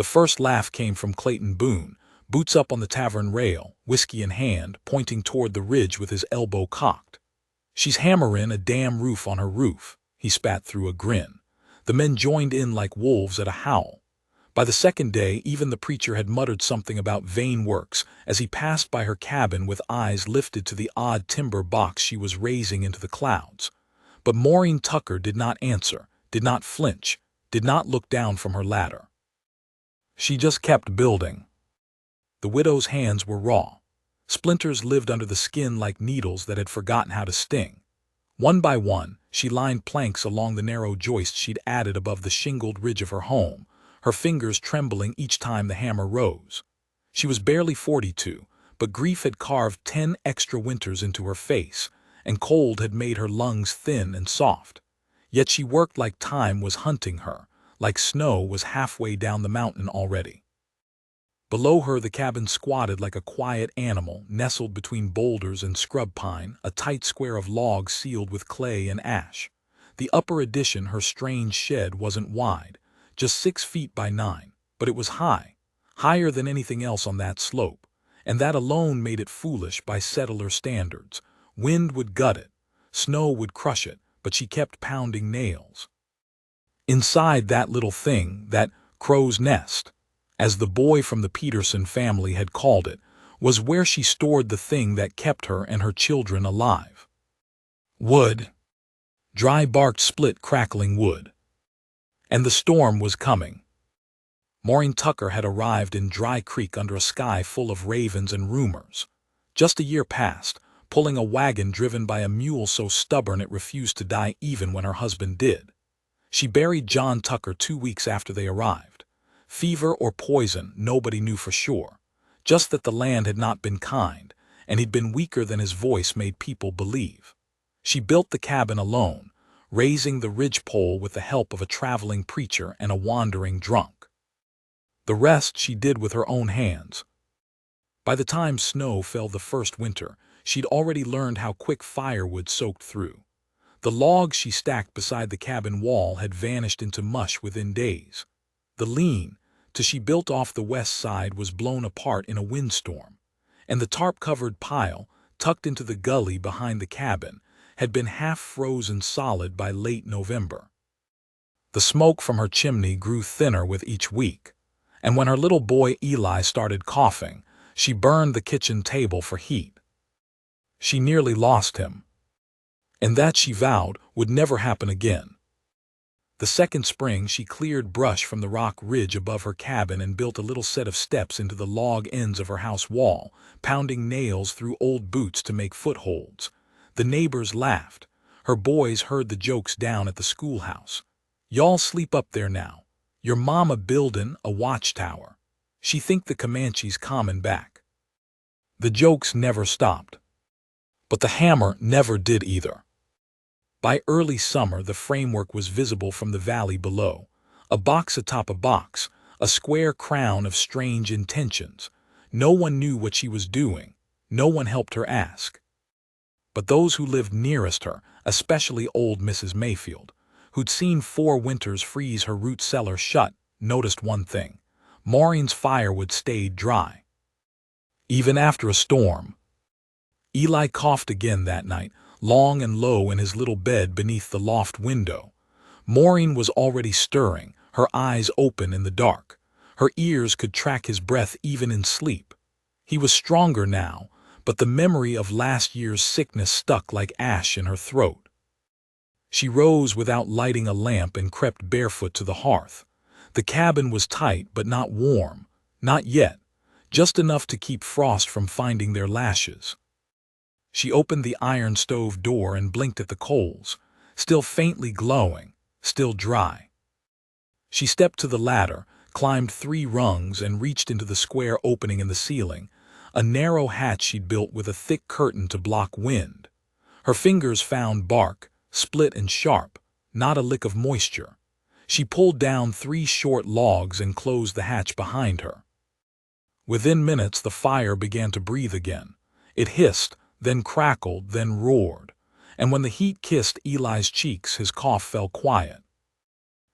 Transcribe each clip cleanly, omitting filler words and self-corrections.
The first laugh came from Clayton Boone, boots up on the tavern rail, whiskey in hand, pointing toward the ridge with his elbow cocked. "She's hammerin' a damn roof on her roof," he spat through a grin. The men joined in like wolves at a howl. By the second day, even the preacher had muttered something about vain works as he passed by her cabin with eyes lifted to the odd timber box she was raising into the clouds. But Maureen Tucker did not answer, did not flinch, did not look down from her ladder. She just kept building. The widow's hands were raw. Splinters lived under the skin like needles that had forgotten how to sting. One by one, she lined planks along the narrow joists she'd added above the shingled ridge of her home, her fingers trembling each time the hammer rose. She was barely 42, but grief had carved 10 extra winters into her face, and cold had made her lungs thin and soft. Yet she worked like time was hunting her, like snow was halfway down the mountain already. Below her the cabin squatted like a quiet animal nestled between boulders and scrub pine, a tight square of logs sealed with clay and ash. The upper addition, her strange shed, wasn't wide, just 6 feet by 9, but it was high, higher than anything else on that slope, and that alone made it foolish by settler standards. Wind would gut it, snow would crush it, but she kept pounding nails. Inside that little thing, that crow's nest, as the boy from the Peterson family had called it, was where she stored the thing that kept her and her children alive. Wood. Dry-barked, split, crackling wood. And the storm was coming. Maureen Tucker had arrived in Dry Creek under a sky full of ravens and rumors. Just a year passed, pulling a wagon driven by a mule so stubborn it refused to die even when her husband did. She buried John Tucker 2 weeks after they arrived. Fever or poison, nobody knew for sure. Just that the land had not been kind, and he'd been weaker than his voice made people believe. She built the cabin alone, raising the ridgepole with the help of a traveling preacher and a wandering drunk. The rest she did with her own hands. By the time snow fell the first winter, she'd already learned how quick firewood soaked through. The logs she stacked beside the cabin wall had vanished into mush within days. The lean, she built off the west side, was blown apart in a windstorm, and the tarp-covered pile, tucked into the gully behind the cabin, had been half frozen solid by late November. The smoke from her chimney grew thinner with each week, and when her little boy Eli started coughing, she burned the kitchen table for heat. She nearly lost him, and that, she vowed, would never happen again. The second spring she cleared brush from the rock ridge above her cabin and built a little set of steps into the log ends of her house wall, pounding nails through old boots to make footholds. The neighbors laughed. Her boys heard the jokes down at the schoolhouse. "Y'all sleep up there now. Your mama buildin' a watchtower. She think the Comanches comin' back." The jokes never stopped. But the hammer never did either. By early summer the framework was visible from the valley below, a box atop a box, a square crown of strange intentions. No one knew what she was doing, no one helped her ask. But those who lived nearest her, especially old Mrs. Mayfield, who'd seen 4 winters freeze her root cellar shut, noticed one thing: Maureen's firewood stayed dry. Even after a storm. Eli coughed again that night, long and low in his little bed beneath the loft window. Maureen was already stirring, her eyes open in the dark. Her ears could track his breath even in sleep. He was stronger now, but the memory of last year's sickness stuck like ash in her throat. She rose without lighting a lamp and crept barefoot to the hearth. The cabin was tight but not warm, not yet, just enough to keep frost from finding their lashes. She opened the iron stove door and blinked at the coals, still faintly glowing, still dry. She stepped to the ladder, climbed 3 rungs, and reached into the square opening in the ceiling, a narrow hatch she'd built with a thick curtain to block wind. Her fingers found bark, split and sharp, not a lick of moisture. She pulled down 3 short logs and closed the hatch behind her. Within minutes the fire began to breathe again. It hissed, then crackled, then roared, and when the heat kissed Eli's cheeks, his cough fell quiet.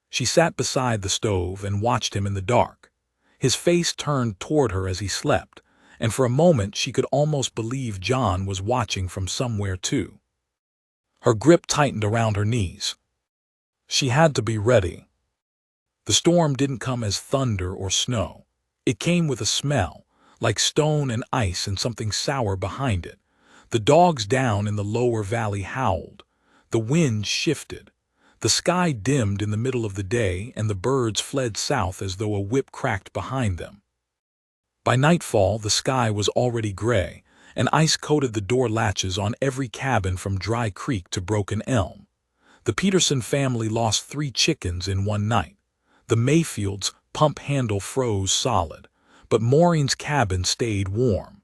She sat beside the stove and watched him in the dark. His face turned toward her as he slept, and for a moment she could almost believe John was watching from somewhere too. Her grip tightened around her knees. She had to be ready. The storm didn't come as thunder or snow. It came with a smell, like stone and ice and something sour behind it. The dogs down in the lower valley howled. The wind shifted. The sky dimmed in the middle of the day, and the birds fled south as though a whip cracked behind them. By nightfall, the sky was already gray, and ice coated the door latches on every cabin from Dry Creek to Broken Elm. The Peterson family lost 3 chickens in one night. The Mayfield's pump handle froze solid, but Maureen's cabin stayed warm.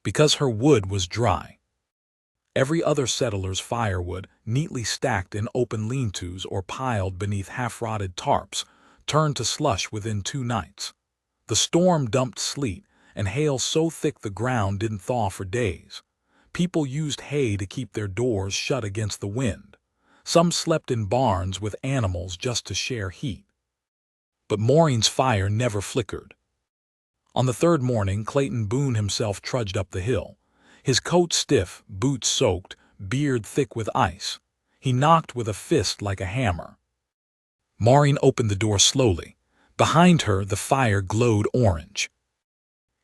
Because her wood was dry. Every other settler's firewood, neatly stacked in open lean-tos or piled beneath half-rotted tarps, turned to slush within 2 nights. The storm dumped sleet and hail so thick the ground didn't thaw for days. People used hay to keep their doors shut against the wind. Some slept in barns with animals just to share heat. But Maureen's fire never flickered. On the 3rd morning, Clayton Boone himself trudged up the hill. His coat stiff, boots soaked, beard thick with ice. He knocked with a fist like a hammer. Maureen opened the door slowly. Behind her, the fire glowed orange.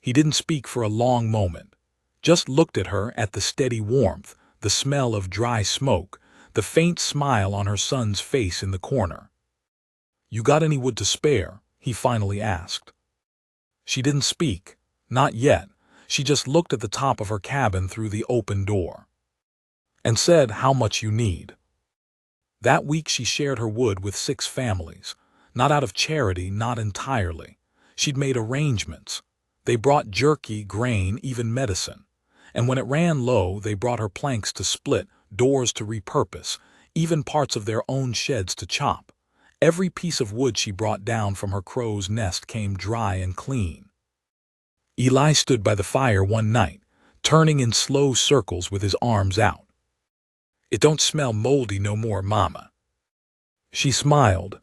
He didn't speak for a long moment, just looked at her, at the steady warmth, the smell of dry smoke, the faint smile on her son's face in the corner. "You got any wood to spare?" he finally asked. She didn't speak, not yet. She just looked at the top of her cabin through the open door. And said, "How much you need." That week she shared her wood with 6 families. Not out of charity, not entirely. She'd made arrangements. They brought jerky, grain, even medicine. And when it ran low, they brought her planks to split, doors to repurpose, even parts of their own sheds to chop. Every piece of wood she brought down from her crow's nest came dry and clean. Eli stood by the fire one night, turning in slow circles with his arms out. "It don't smell moldy no more, Mama." She smiled.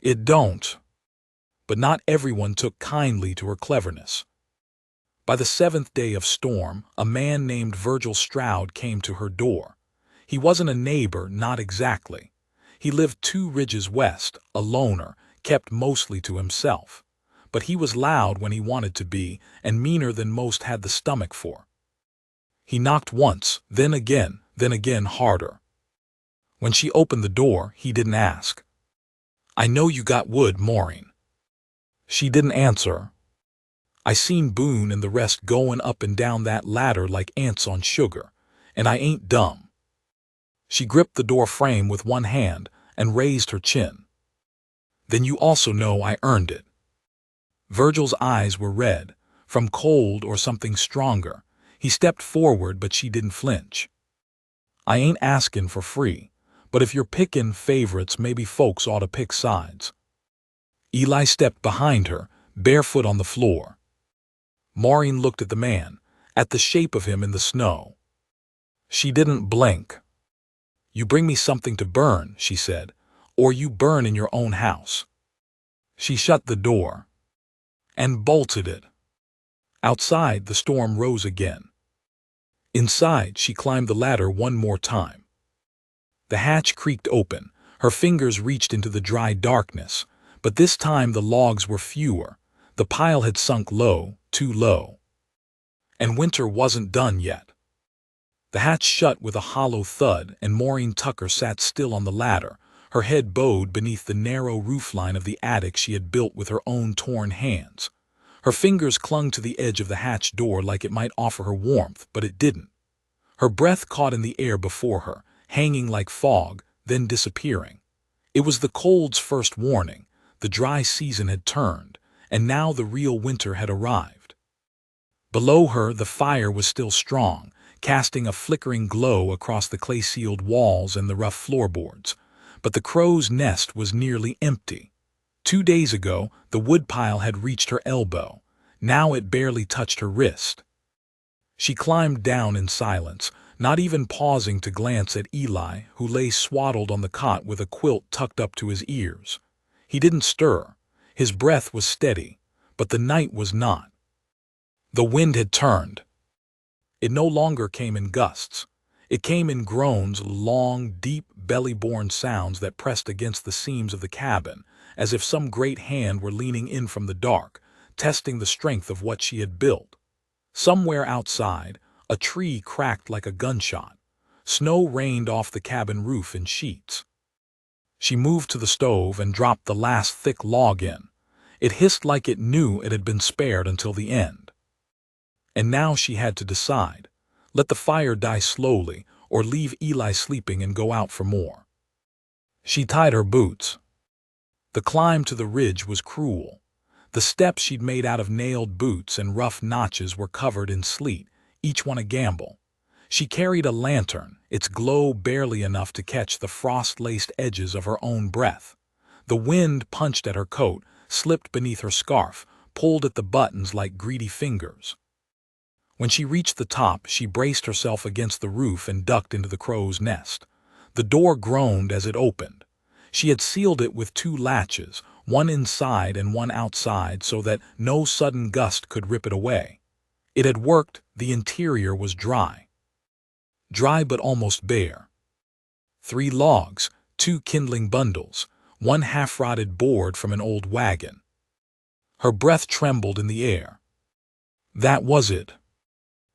"It don't." But not everyone took kindly to her cleverness. By the 7th day of storm, a man named Virgil Stroud came to her door. He wasn't a neighbor, not exactly. He lived 2 ridges west, a loner, kept mostly to himself. But he was loud when he wanted to be, and meaner than most had the stomach for. He knocked once, then again harder. When she opened the door, he didn't ask. "I know you got wood, Maureen." She didn't answer. "I seen Boone and the rest going up and down that ladder like ants on sugar, and I ain't dumb." She gripped the door frame with one hand and raised her chin. "Then you also know I earned it." Virgil's eyes were red, from cold or something stronger. He stepped forward, but she didn't flinch. "I ain't askin' for free, but if you're pickin' favorites, maybe folks ought to pick sides." Eli stepped behind her, barefoot on the floor. Maureen looked at the man, at the shape of him in the snow. She didn't blink. "You bring me something to burn," she said, "or you burn in your own house." She shut the door and bolted it. Outside, the storm rose again. Inside, she climbed the ladder one more time. The hatch creaked open. Her fingers reached into the dry darkness, but this time the logs were fewer. The pile had sunk low, too low. And winter wasn't done yet. The hatch shut with a hollow thud, and Maureen Tucker sat still on the ladder, her head bowed beneath the narrow roofline of the attic she had built with her own torn hands. Her fingers clung to the edge of the hatch door like it might offer her warmth, but it didn't. Her breath caught in the air before her, hanging like fog, then disappearing. It was the cold's first warning. The dry season had turned, and now the real winter had arrived. Below her, the fire was still strong, casting a flickering glow across the clay-sealed walls and the rough floorboards. But the crow's nest was nearly empty. 2 days ago, the woodpile had reached her elbow. Now it barely touched her wrist. She climbed down in silence, not even pausing to glance at Eli, who lay swaddled on the cot with a quilt tucked up to his ears. He didn't stir. His breath was steady, but the night was not. The wind had turned. It no longer came in gusts. It came in groans, long, deep, belly-borne sounds that pressed against the seams of the cabin, as if some great hand were leaning in from the dark, testing the strength of what she had built. Somewhere outside, a tree cracked like a gunshot. Snow rained off the cabin roof in sheets. She moved to the stove and dropped the last thick log in. It hissed like it knew it had been spared until the end. And now she had to decide. Let the fire die slowly, or leave Eli sleeping and go out for more. She tied her boots. The climb to the ridge was cruel. The steps she'd made out of nailed boots and rough notches were covered in sleet, each one a gamble. She carried a lantern, its glow barely enough to catch the frost-laced edges of her own breath. The wind punched at her coat, slipped beneath her scarf, pulled at the buttons like greedy fingers. When she reached the top, she braced herself against the roof and ducked into the crow's nest. The door groaned as it opened. She had sealed it with 2 latches, one inside and one outside, so that no sudden gust could rip it away. It had worked. The interior was dry. Dry but almost bare. 3 logs, 2 kindling bundles, 1 half-rotted board from an old wagon. Her breath trembled in the air. That was it.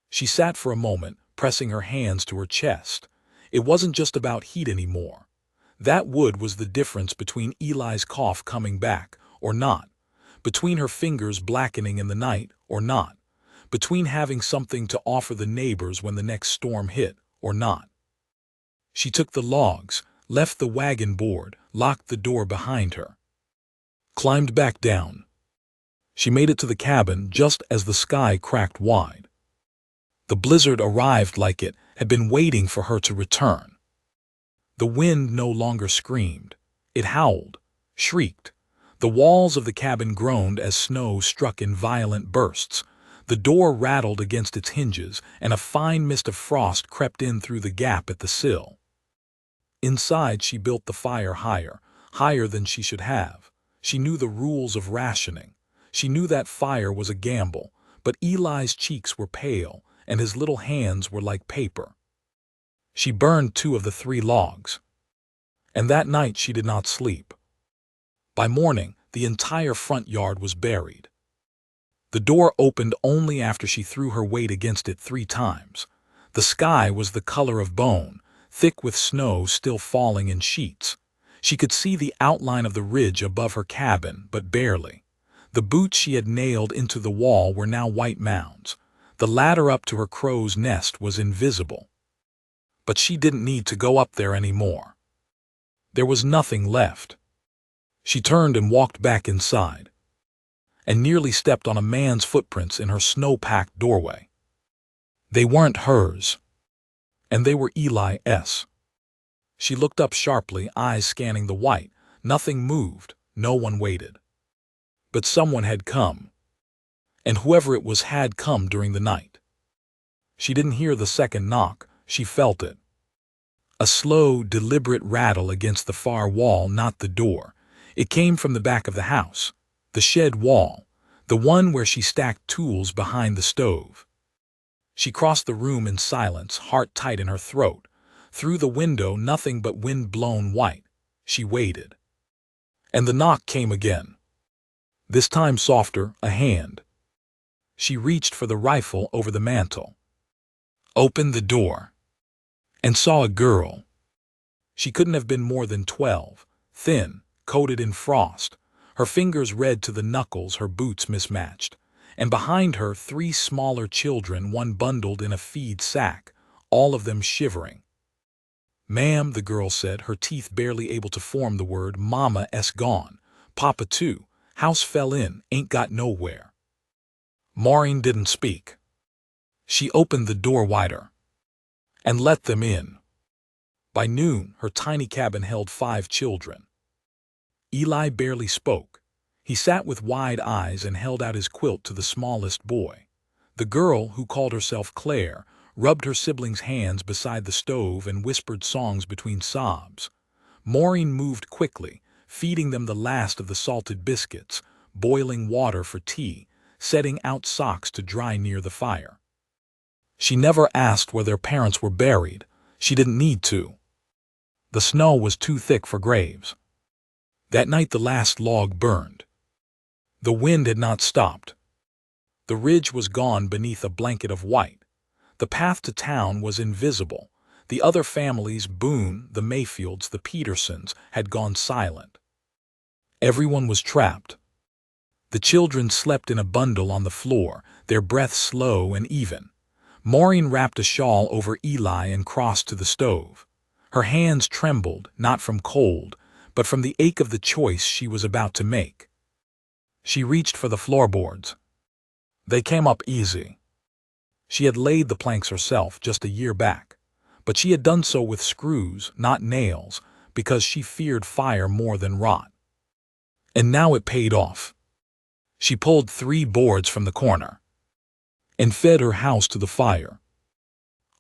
She sat for a moment, pressing her hands to her chest. It wasn't just about heat anymore. That wood was the difference between Eli's cough coming back, or not, between her fingers blackening in the night, or not, between having something to offer the neighbors when the next storm hit, or not. She took the logs, left the wagon board, locked the door behind her, climbed back down. She made it to the cabin just as the sky cracked wide. The blizzard arrived like it had been waiting for her to return. The wind no longer screamed. It howled, shrieked. The walls of the cabin groaned as snow struck in violent bursts. The door rattled against its hinges, and a fine mist of frost crept in through the gap at the sill. Inside, she built the fire higher, higher than she should have. She knew the rules of rationing. She knew that fire was a gamble, but Eli's cheeks were pale, and his little hands were like paper. She burned 2 of the 3 logs. And that night she did not sleep. By morning, the entire front yard was buried. The door opened only after she threw her weight against it 3 times. The sky was the color of bone, thick with snow still falling in sheets. She could see the outline of the ridge above her cabin, but barely. The boots she had nailed into the wall were now white mounds. The ladder up to her crow's nest was invisible. But she didn't need to go up there anymore. There was nothing left. She turned and walked back inside, and nearly stepped on a man's footprints in her snow-packed doorway. They weren't hers, and they were Eli's. She looked up sharply, eyes scanning the white. Nothing moved, no one waited. But someone had come, and whoever it was had come during the night. She didn't hear the second knock, she felt it. A slow, deliberate rattle against the far wall, not the door. It came from the back of the house, the shed wall, the one where she stacked tools behind the stove. She crossed the room in silence, heart tight in her throat. Through the window, nothing but wind-blown white. She waited. And the knock came again. This time softer, a hand. She reached for the rifle over the mantel, opened the door, and saw a girl. She couldn't have been more than 12, thin, coated in frost, her fingers red to the knuckles, her boots mismatched, and behind her 3 smaller children, one bundled in a feed sack, all of them shivering. "Ma'am," the girl said, her teeth barely able to form the word. "Mama,'s gone. Papa too. House fell in, ain't got nowhere." Maureen didn't speak. She opened the door wider and let them in. By noon, her tiny cabin held 5 children. Eli barely spoke. He sat with wide eyes and held out his quilt to the smallest boy. The girl, who called herself Claire, rubbed her siblings' hands beside the stove and whispered songs between sobs. Maureen moved quickly, feeding them the last of the salted biscuits, boiling water for tea, setting out socks to dry near the fire. She never asked where their parents were buried. She didn't need to. The snow was too thick for graves. That night the last log burned. The wind had not stopped. The ridge was gone beneath a blanket of white. The path to town was invisible. The other families, Boone, the Mayfields, the Petersons, had gone silent. Everyone was trapped. The children slept in a bundle on the floor, their breath slow and even. Maureen wrapped a shawl over Eli and crossed to the stove. Her hands trembled, not from cold, but from the ache of the choice she was about to make. She reached for the floorboards. They came up easy. She had laid the planks herself just a year back, but she had done so with screws, not nails, because she feared fire more than rot. And now it paid off. She pulled 3 boards from the corner and fed her house to the fire.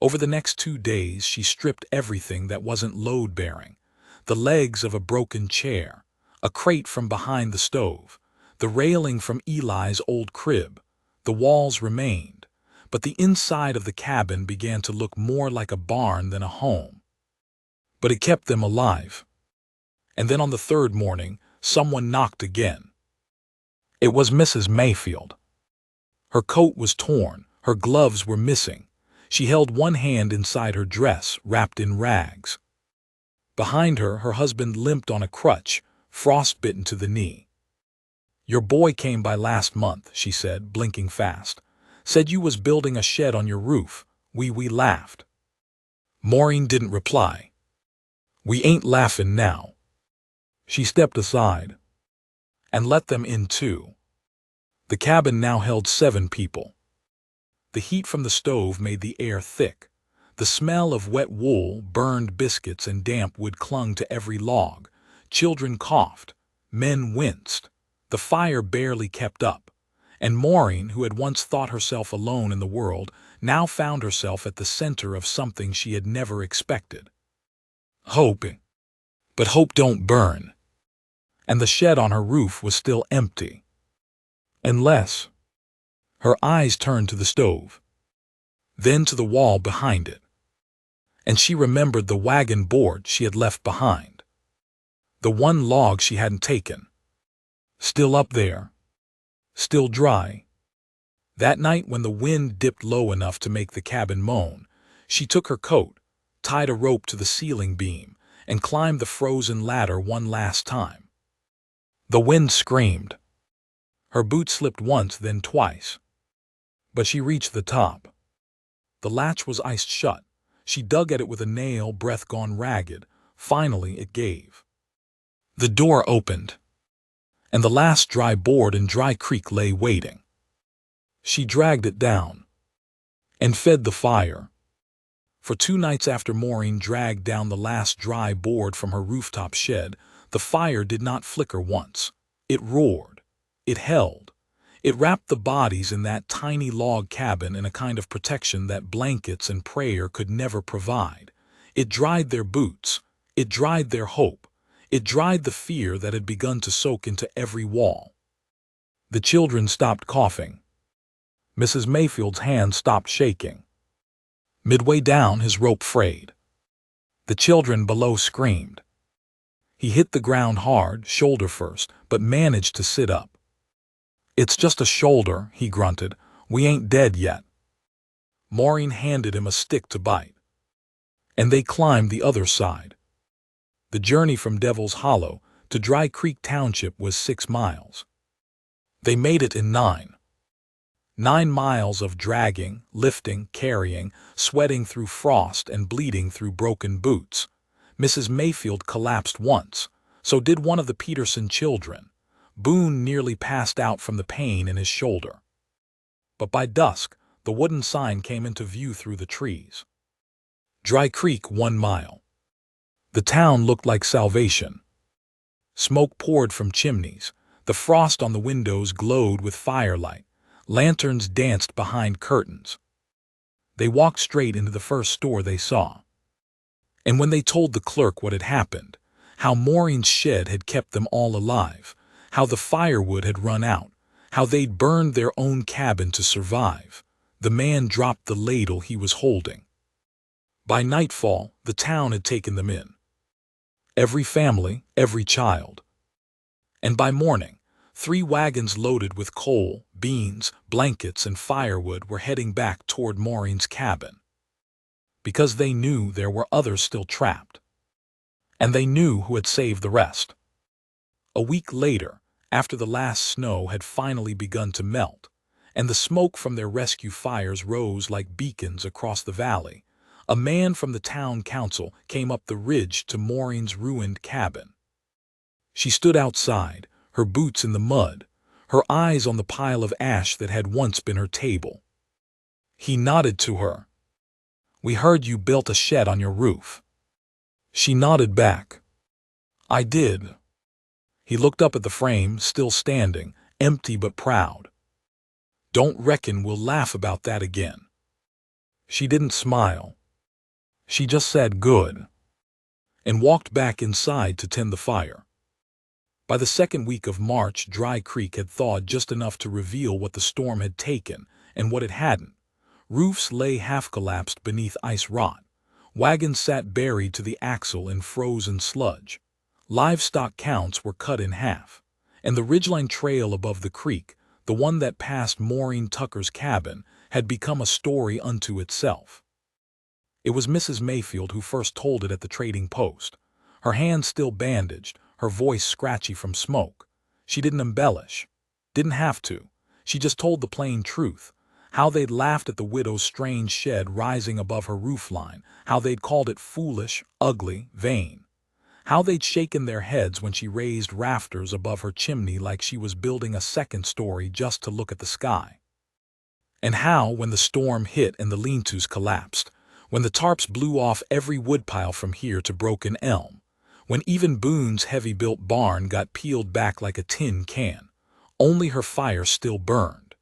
Over the next 2 days, she stripped everything that wasn't load-bearing: the legs of a broken chair, a crate from behind the stove, the railing from Eli's old crib. The walls remained, but the inside of the cabin began to look more like a barn than a home. But it kept them alive. And then on the 3rd morning, someone knocked again. It was Mrs. Mayfield. Her coat was torn, her gloves were missing. She held one hand inside her dress, wrapped in rags. Behind her, her husband limped on a crutch, frostbitten to the knee. "Your boy came by last month," she said, blinking fast. "Said you was building a shed on your roof." We laughed. Maureen didn't reply. "We ain't laughing now." She stepped aside and let them in too. The cabin now held 7 people. The heat from the stove made the air thick. The smell of wet wool, burned biscuits, and damp wood clung to every log. Children coughed. Men winced. The fire barely kept up. And Maureen, who had once thought herself alone in the world, now found herself at the center of something she had never expected. Hope. But hope don't burn. And the shed on her roof was still empty. Unless... Her eyes turned to the stove, then to the wall behind it. And she remembered the wagon board she had left behind. The one log she hadn't taken. Still up there. Still dry. That night, when the wind dipped low enough to make the cabin moan, she took her coat, tied a rope to the ceiling beam, and climbed the frozen ladder one last time. The wind screamed. Her boot slipped once, then twice. But she reached the top. The latch was iced shut. She dug at it with a nail, breath gone ragged. Finally it gave. The door opened, and the last dry board in Dry Creek lay waiting. She dragged it down and fed the fire. For 2 nights after Maureen dragged down the last dry board from her rooftop shed, the fire did not flicker once. It roared. It held. It wrapped the bodies in that tiny log cabin in a kind of protection that blankets and prayer could never provide. It dried their boots. It dried their hope. It dried the fear that had begun to soak into every wall. The children stopped coughing. Mrs. Mayfield's hand stopped shaking. Midway down, his rope frayed. The children below screamed. He hit the ground hard, shoulder first, but managed to sit up. "It's just a shoulder," he grunted. "We ain't dead yet." Maureen handed him a stick to bite. And they climbed the other side. The journey from Devil's Hollow to Dry Creek Township was 6 miles. They made it in 9. 9 miles of dragging, lifting, carrying, sweating through frost and bleeding through broken boots. Mrs. Mayfield collapsed once. So did one of the Peterson children. Boone nearly passed out from the pain in his shoulder. But by dusk, the wooden sign came into view through the trees. Dry Creek, 1 mile. The town looked like salvation. Smoke poured from chimneys. The frost on the windows glowed with firelight. Lanterns danced behind curtains. They walked straight into the first store they saw. And when they told the clerk what had happened, how Maureen's shed had kept them all alive, how the firewood had run out, how they'd burned their own cabin to survive. The man dropped the ladle he was holding. By nightfall, the town had taken them in. Every family, every child. And by morning, 3 wagons loaded with coal, beans, blankets, and firewood were heading back toward Maureen's cabin. Because they knew there were others still trapped. And they knew who had saved the rest. A week later, after the last snow had finally begun to melt, and the smoke from their rescue fires rose like beacons across the valley, a man from the town council came up the ridge to Maureen's ruined cabin. She stood outside, her boots in the mud, her eyes on the pile of ash that had once been her table. He nodded to her. "We heard you built a shed on your roof." She nodded back. "I did." He looked up at the frame, still standing, empty but proud. "Don't reckon we'll laugh about that again." She didn't smile. She just said good, and walked back inside to tend the fire. By the second week of March, Dry Creek had thawed just enough to reveal what the storm had taken and what it hadn't. Roofs lay half-collapsed beneath ice rot. Wagons sat buried to the axle in frozen sludge. Livestock counts were cut in half. And the ridgeline trail above the creek, the one that passed Maureen Tucker's cabin, had become a story unto itself. It was Mrs. Mayfield who first told it at the trading post. Her hands still bandaged, her voice scratchy from smoke. She didn't embellish. Didn't have to. She just told the plain truth. How they'd laughed at the widow's strange shed rising above her roofline. How they'd called it foolish, ugly, vain. How they'd shaken their heads when she raised rafters above her chimney like she was building a second story just to look at the sky. And how, when the storm hit and the lean-tos collapsed, when the tarps blew off every woodpile from here to Broken Elm, when even Boone's heavy-built barn got peeled back like a tin can, only her fire still burned.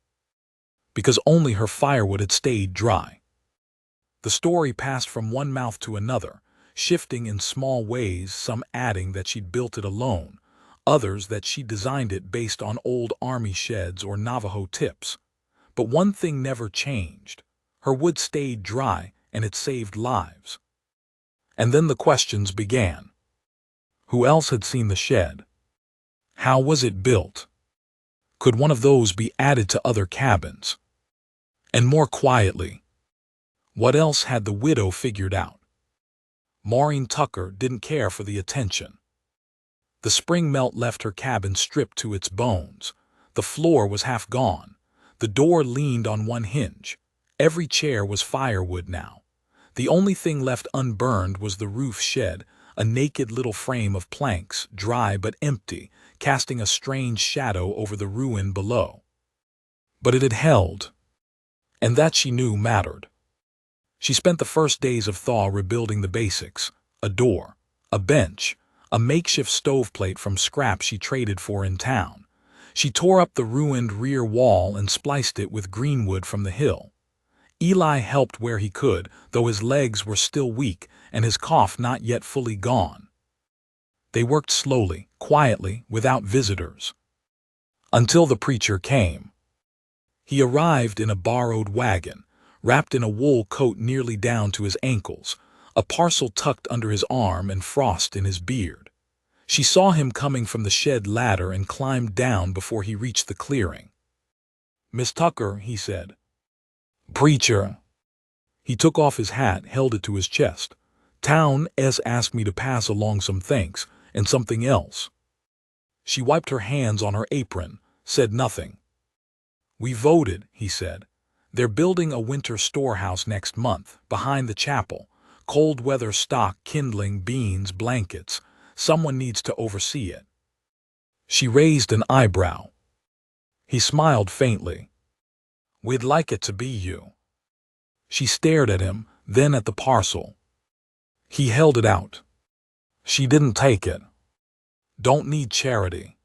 Because only her firewood had stayed dry. The story passed from one mouth to another, shifting in small ways, some adding that she'd built it alone, others that she designed it based on old army sheds or Navajo tips. But one thing never changed. Her wood stayed dry, and it saved lives. And then the questions began. Who else had seen the shed? How was it built? Could one of those be added to other cabins? And more quietly, what else had the widow figured out? Maureen Tucker didn't care for the attention. The spring melt left her cabin stripped to its bones. The floor was half gone. The door leaned on one hinge. Every chair was firewood now. The only thing left unburned was the roof shed, a naked little frame of planks, dry but empty, casting a strange shadow over the ruin below. But it had held, and that she knew mattered. She spent the first days of thaw rebuilding the basics: a door, a bench, a makeshift stoveplate from scrap she traded for in town. She tore up the ruined rear wall and spliced it with greenwood from the hill. Eli helped where he could, though his legs were still weak and his cough not yet fully gone. They worked slowly, quietly, without visitors. Until the preacher came. He arrived in a borrowed wagon, wrapped in a wool coat nearly down to his ankles, a parcel tucked under his arm and frost in his beard. She saw him coming from the shed ladder and climbed down before he reached the clearing. "Miss Tucker," he said. "Preacher." He took off his hat, held it to his chest. "Town S asked me to pass along some thanks and something else." She wiped her hands on her apron, said nothing. "We voted," he said. "They're building a winter storehouse next month, behind the chapel. Cold weather stock, kindling, beans, blankets. Someone needs to oversee it." She raised an eyebrow. He smiled faintly. "We'd like it to be you." She stared at him, then at the parcel. He held it out. She didn't take it. "Don't need charity."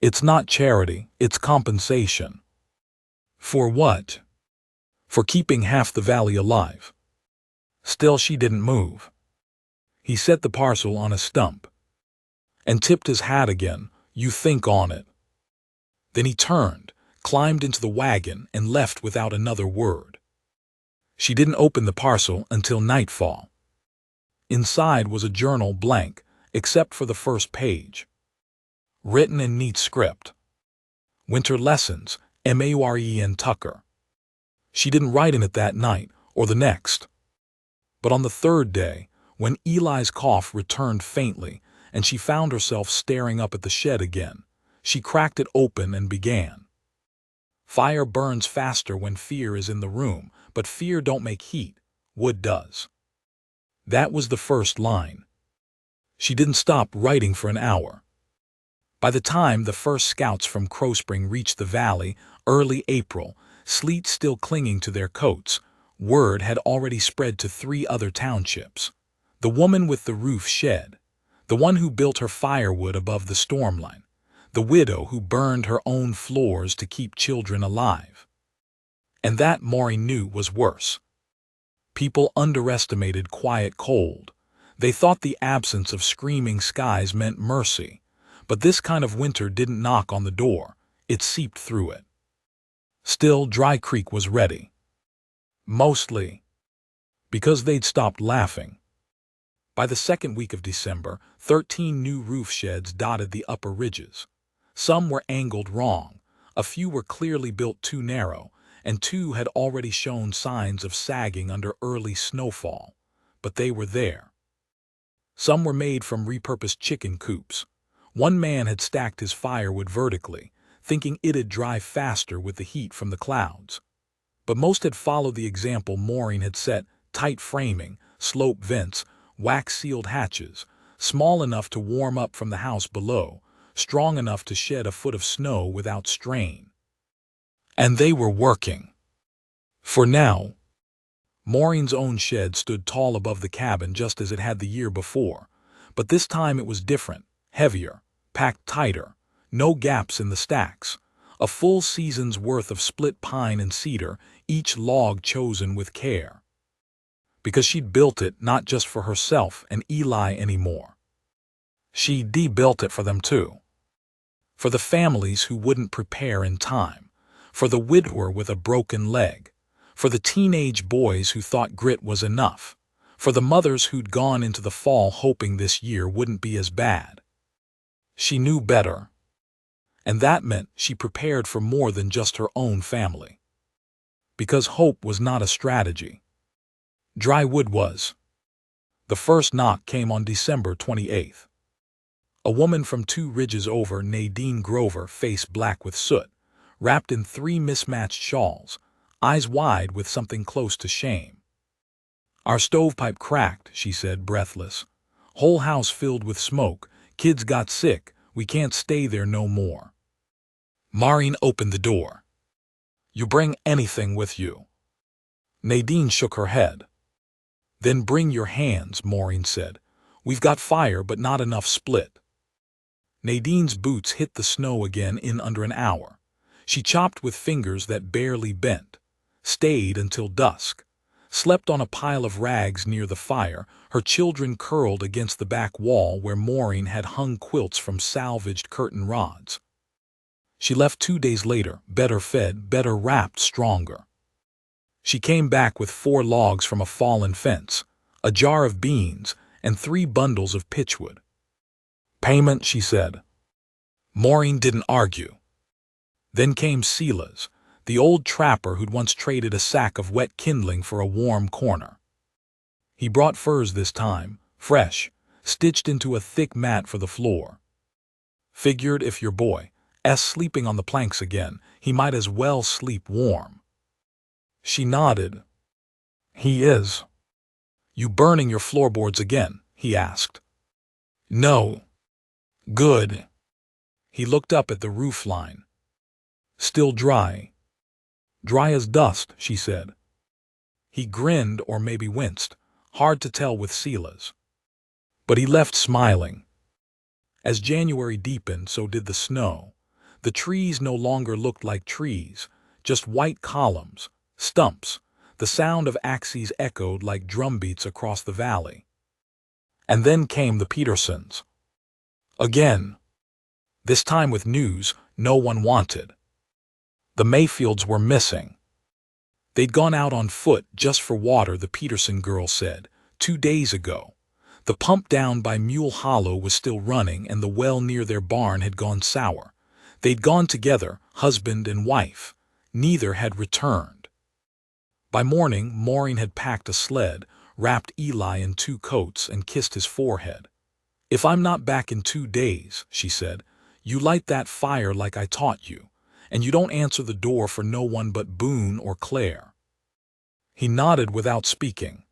"It's not charity, it's compensation." "For what?" "For keeping half the valley alive." Still she didn't move. He set the parcel on a stump and tipped his hat again. You think on it." Then he turned, climbed into the wagon, and left without another word. She didn't open the parcel until nightfall. Inside was a journal blank, except for the first page. Written in neat script. Winter Lessons, Maureen Tucker. She didn't write in it that night or the next. But on the third day, when Eli's cough returned faintly and she found herself staring up at the shed again, she cracked it open and began. "Fire burns faster when fear is in the room, but fear don't make heat, wood does." That was the first line. She didn't stop writing for an hour. By the time the first scouts from Crow Spring reached the valley, early April, sleet still clinging to their coats, word had already spread to 3 other townships. The woman with the roof shed, the one who built her firewood above the storm line, the widow who burned her own floors to keep children alive. And that, Maureen knew, was worse. People underestimated quiet cold. They thought the absence of screaming skies meant mercy. But this kind of winter didn't knock on the door, it seeped through it. Still, Dry Creek was ready. Mostly because they'd stopped laughing. By the second week of December, 13 new roof sheds dotted the upper ridges. Some were angled wrong, a few were clearly built too narrow, and 2 had already shown signs of sagging under early snowfall. But they were there. Some were made from repurposed chicken coops. One man had stacked his firewood vertically, thinking it'd dry faster with the heat from the clouds. But most had followed the example Maureen had set: tight framing, slope vents, wax-sealed hatches, small enough to warm up from the house below, strong enough to shed a foot of snow without strain. And they were working. For now, Maureen's own shed stood tall above the cabin just as it had the year before, but this time it was different, heavier, packed tighter, no gaps in the stacks, a full season's worth of split pine and cedar, each log chosen with care. Because she'd built it not just for herself and Eli anymore. She de-built it for them too. For the families who wouldn't prepare in time, for the widower with a broken leg, for the teenage boys who thought grit was enough, for the mothers who'd gone into the fall hoping this year wouldn't be as bad. She knew better. And that meant she prepared for more than just her own family. Because hope was not a strategy. Dry wood was. The first knock came on December 28th. A woman from 2 ridges over, Nadine Grover, face black with soot, wrapped in 3 mismatched shawls, eyes wide with something close to shame. "Our stovepipe cracked," she said, breathless. "Whole house filled with smoke. Kids got sick. We can't stay there no more." Maureen opened the door. "You bring anything with you?" Nadine shook her head. "Then bring your hands," Maureen said. "We've got fire, but not enough split." Nadine's boots hit the snow again in under an hour. She chopped with fingers that barely bent, stayed until dusk, slept on a pile of rags near the fire, her children curled against the back wall where Maureen had hung quilts from salvaged curtain rods. She left 2 days later, better fed, better wrapped, stronger. She came back with 4 logs from a fallen fence, a jar of beans, and 3 bundles of pitchwood. "Payment," she said. Maureen didn't argue. Then came Silas, the old trapper who'd once traded a sack of wet kindling for a warm corner. He brought furs this time, fresh, stitched into a thick mat for the floor. Figured if your boy's sleeping on the planks again, he might as well sleep warm. She nodded. "He is." "You burning your floorboards again?" he asked. "No." "Good." He looked up at the roof line. "Still dry." "Dry as dust," she said. He grinned or maybe winced, hard to tell with Silas. But he left smiling. As January deepened, so did the snow. The trees no longer looked like trees, just white columns, stumps. The sound of axes echoed like drumbeats across the valley. And then came the Petersons. Again. This time with news no one wanted. The Mayfields were missing. They'd gone out on foot just for water, the Peterson girl said, 2 days ago. The pump down by Mule Hollow was still running, and the well near their barn had gone sour. They'd gone together, husband and wife. Neither had returned. By morning, Maureen had packed a sled, wrapped Eli in 2 coats, and kissed his forehead. "If I'm not back in 2 days," she said, "you light that fire like I taught you, and you don't answer the door for no one but Boone or Claire." He nodded without speaking.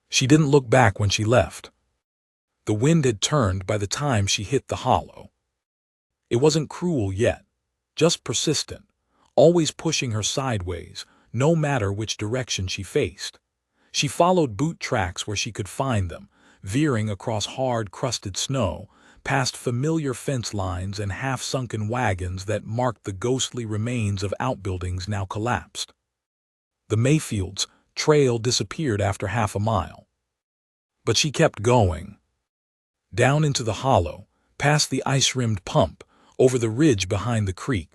She didn't look back when she left. The wind had turned by the time she hit the hollow. It wasn't cruel yet, just persistent, always pushing her sideways, no matter which direction she faced. She followed boot tracks where she could find them, veering across hard, crusted snow, past familiar fence lines and half-sunken wagons that marked the ghostly remains of outbuildings now collapsed. The Mayfields' trail disappeared after half a mile. But she kept going. Down into the hollow, past the ice-rimmed pump, over the ridge behind the creek.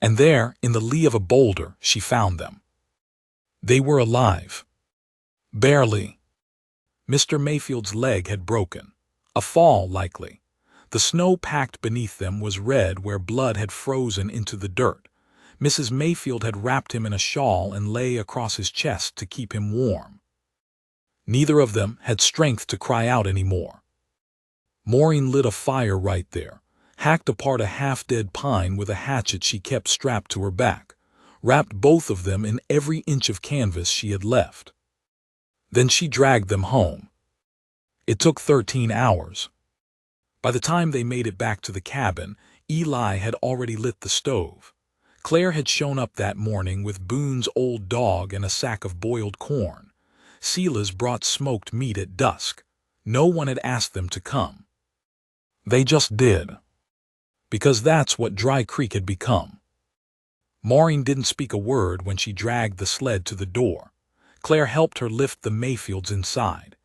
And there, in the lee of a boulder, she found them. They were alive. Barely. Mr. Mayfield's leg had broken. A fall, likely. The snow packed beneath them was red where blood had frozen into the dirt. Mrs. Mayfield had wrapped him in a shawl and lay across his chest to keep him warm. Neither of them had strength to cry out anymore. Maureen lit a fire right there, hacked apart a half-dead pine with a hatchet she kept strapped to her back, wrapped both of them in every inch of canvas she had left. Then she dragged them home. It took 13 hours. By the time they made it back to the cabin, Eli had already lit the stove. Claire had shown up that morning with Boone's old dog and a sack of boiled corn. Sila's brought smoked meat at dusk. No one had asked them to come. They just did. Because that's what Dry Creek had become. Maureen didn't speak a word when she dragged the sled to the door. Claire helped her lift the Mayfields inside.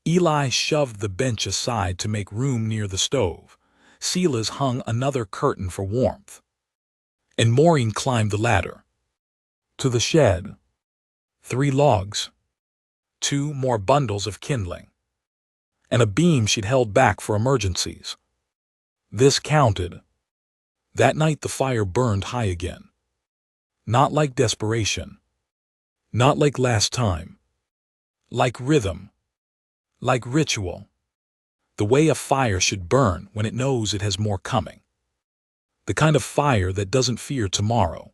Eli shoved the bench aside to make room near the stove. Sila's hung another curtain for warmth. And Maureen climbed the ladder. To the shed. 3 logs. 2 more bundles of kindling. And a beam she'd held back for emergencies. This counted. That night the fire burned high again. Not like desperation. Not like last time. Like rhythm. Like ritual. The way a fire should burn when it knows it has more coming. The kind of fire that doesn't fear tomorrow.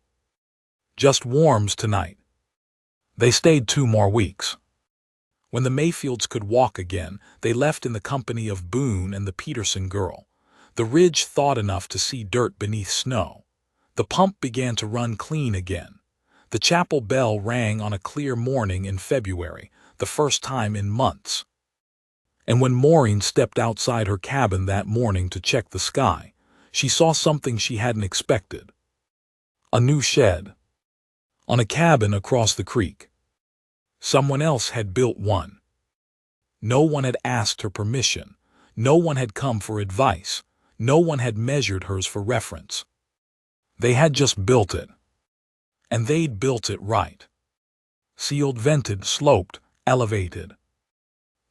Just warms tonight. They stayed 2 more weeks. When the Mayfields could walk again, they left in the company of Boone and the Peterson girl. The ridge thawed enough to see dirt beneath snow. The pump began to run clean again. The chapel bell rang on a clear morning in February, the first time in months. And when Maureen stepped outside her cabin that morning to check the sky, she saw something she hadn't expected. A new shed. On a cabin across the creek. Someone else had built one. No one had asked her permission. No one had come for advice. No one had measured hers for reference. They had just built it. And they'd built it right. Sealed, vented, sloped, elevated.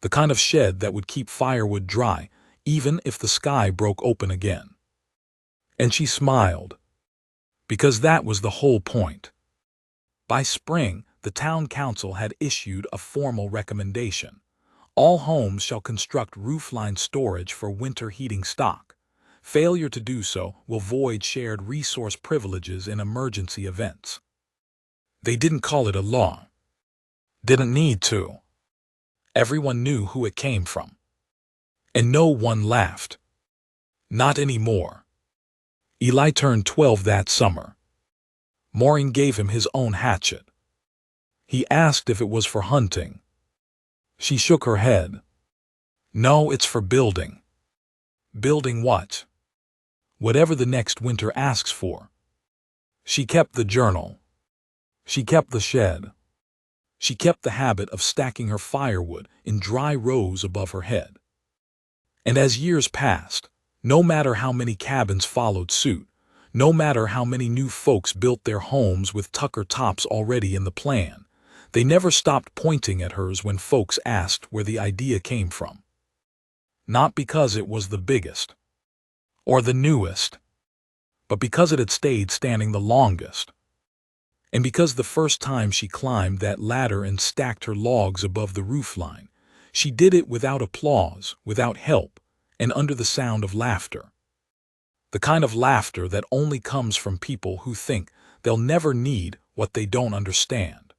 The kind of shed that would keep firewood dry, even if the sky broke open again. And she smiled. Because that was the whole point. By spring, the town council had issued a formal recommendation. All homes shall construct roofline storage for winter heating stock. Failure to do so will void shared resource privileges in emergency events. They didn't call it a law. Didn't need to. Everyone knew who it came from. And no one laughed. Not anymore. Eli turned 12 that summer. Maureen gave him his own hatchet. He asked if it was for hunting. She shook her head. No, it's for building. Building what? Whatever the next winter asks for. She kept the journal. She kept the shed. She kept the habit of stacking her firewood in dry rows above her head. And as years passed, No matter how many cabins followed suit, no matter how many new folks built their homes with Tucker tops already in the plan, they never stopped pointing at hers when folks asked where the idea came from. Not because it was the biggest or the newest, but because it had stayed standing the longest. And because the first time she climbed that ladder and stacked her logs above the roofline, she did it without applause, without help, and under the sound of laughter. The kind of laughter that only comes from people who think they'll never need what they don't understand.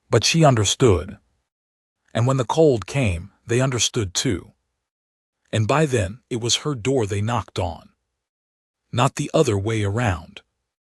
But she understood. And when the cold came, they understood too. And by then, it was her door they knocked on. Not the other way around.